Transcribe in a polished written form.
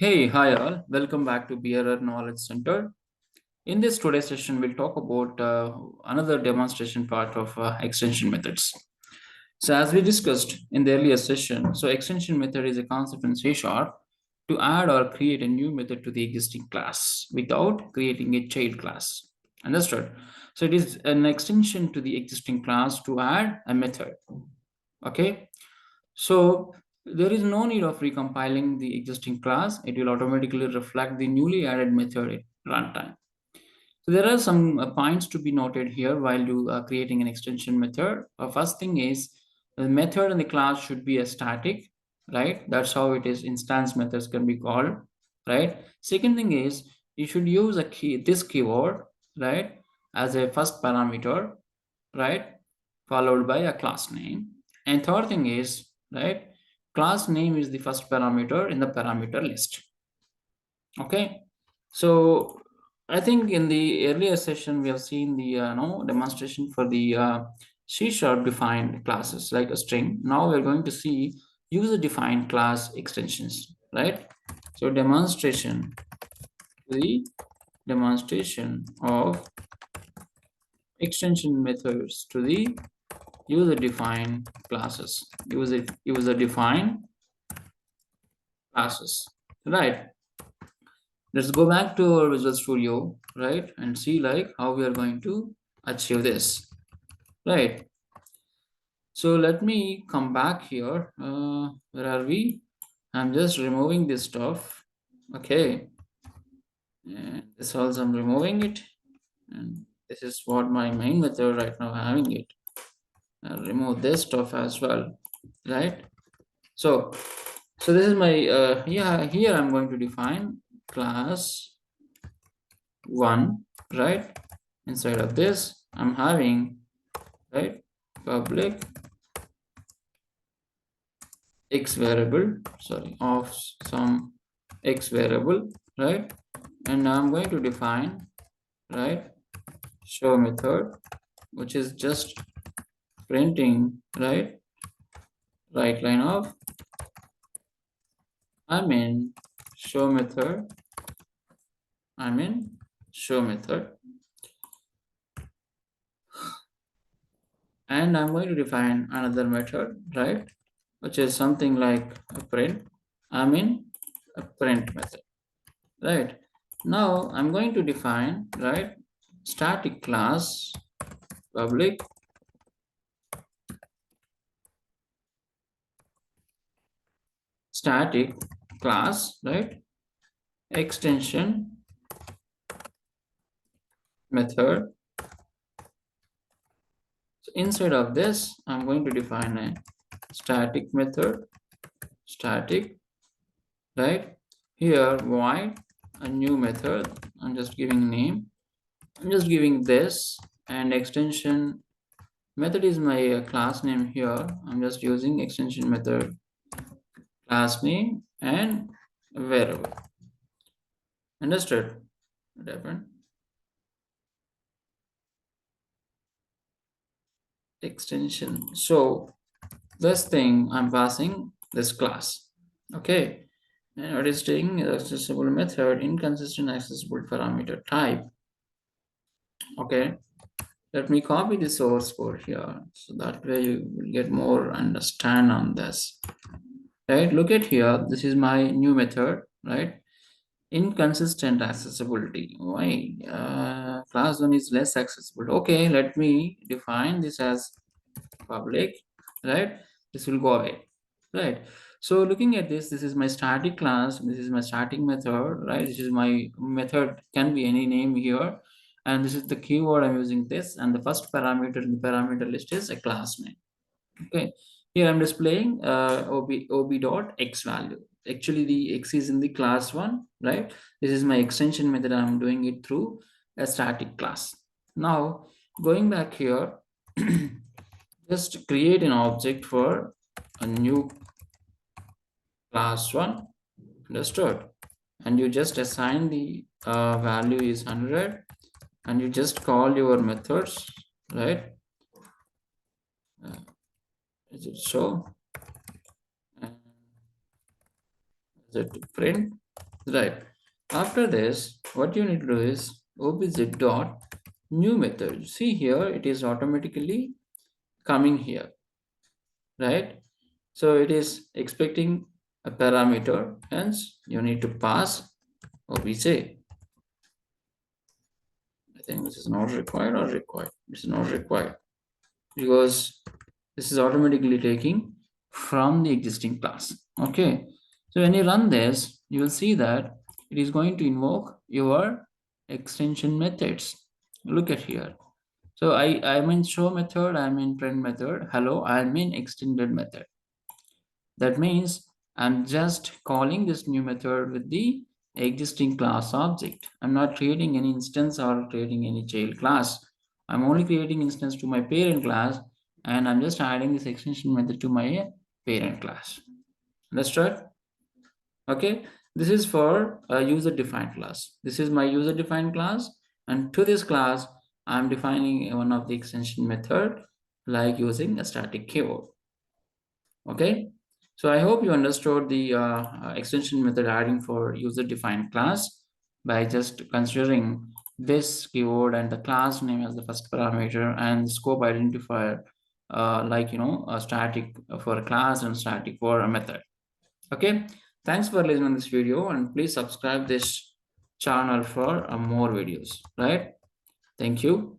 Hey, hi all. Welcome back to BRR Knowledge Center. In this today's session, we'll talk about another demonstration part of extension methods. So, as we discussed in the earlier session, extension method is a concept in C Sharp to add or create a new method to the existing class without creating a child class. Understood? So, it is an extension to the existing class to add a method. Okay. So there is no need of recompiling the existing class. It will automatically reflect the newly added method at runtime. So there are some points to be noted here while you are creating an extension method. First thing is the method and the class should be a static, right? That's how it is. Instance methods can be called, right? Second thing is you should use this keyword, right, as a first parameter, right, followed by a class name. And third thing is, right, class name is the first parameter in the parameter list. Okay, so I think in the earlier session we have seen the no demonstration for the C sharp defined classes like a string. Now we're going to see user defined class extensions, right? So demonstration of extension methods to the user defined classes. User defined classes, right? Let's go back to our Visual Studio, right, and see like how we are going to achieve this, right? So let me come back here. Where are we? I'm just removing this stuff. Okay, and this also I'm removing it, and this is what my main method right now having it. I'll remove this stuff as well, right? So, so this is my yeah. Here I'm going to define class one, right? Inside of this, I'm having, right, public x variable, sorry, of some x variable, right? And I'm going to define, right, show method, which is just printing, right line of, I'm in show method, I'm in show method, and I'm going to define another method, right, which is something like a print. I'm in a print method, right? Now I'm going to define, right, static class public static class, right, extension method. So inside of this, I'm going to define a static method, static, right? Here, void a new method. I'm just giving name. I'm just giving this, and extension method is my class name here. I'm just using extension method class name and variable. Understood? What happened? Extension. So this thing I'm passing this class. Okay. And what is saying accessible method, inconsistent accessible parameter type. Okay. Let me copy the source code here. So that way you will get more understand on this. Right. Look at here. This is my new method, right? Inconsistent accessibility. Why? Class 1 is less accessible. Okay, let me define this as public, right? This will go away, right? So looking at this, this is my static class. This is my static method, right? This is my method, can be any name here. And this is the keyword I'm using this. And the first parameter in the parameter list is a class name. Okay, here I'm displaying ob dot x value. Actually, the x is in the class one, right? This is my extension method. I'm doing it through a static class. Now, going back here, just create an object for a new class one. Understood? And you just assign the value is 100, and you just call your methods, right? Is it show? And is it print? Right. After this, what you need to do is obj dot new method. See here, it is automatically coming here, right? So it is expecting a parameter, hence you need to pass obj. I think this is not required or required. This is not required because this is automatically taking from the existing class. Okay. So when you run this, you will see that it is going to invoke your extension methods. Look at here. So I'm in show method, I'm in print method. Hello, I'm in extended method. That means I'm just calling this new method with the existing class object. I'm not creating any instance or creating any child class. I'm only creating instance to my parent class and I'm just adding this extension method to my parent class. Understood? Okay. This is for a user defined class. This is my user defined class, and to this class, I'm defining one of the extension method like using a static keyword. Okay. So I hope you understood the extension method adding for user defined class by just considering this keyword and the class name as the first parameter and scope identifier like a static for a class and static for a method. Okay. Thanks for listening to this video and please subscribe this channel for more videos, right? Thank you.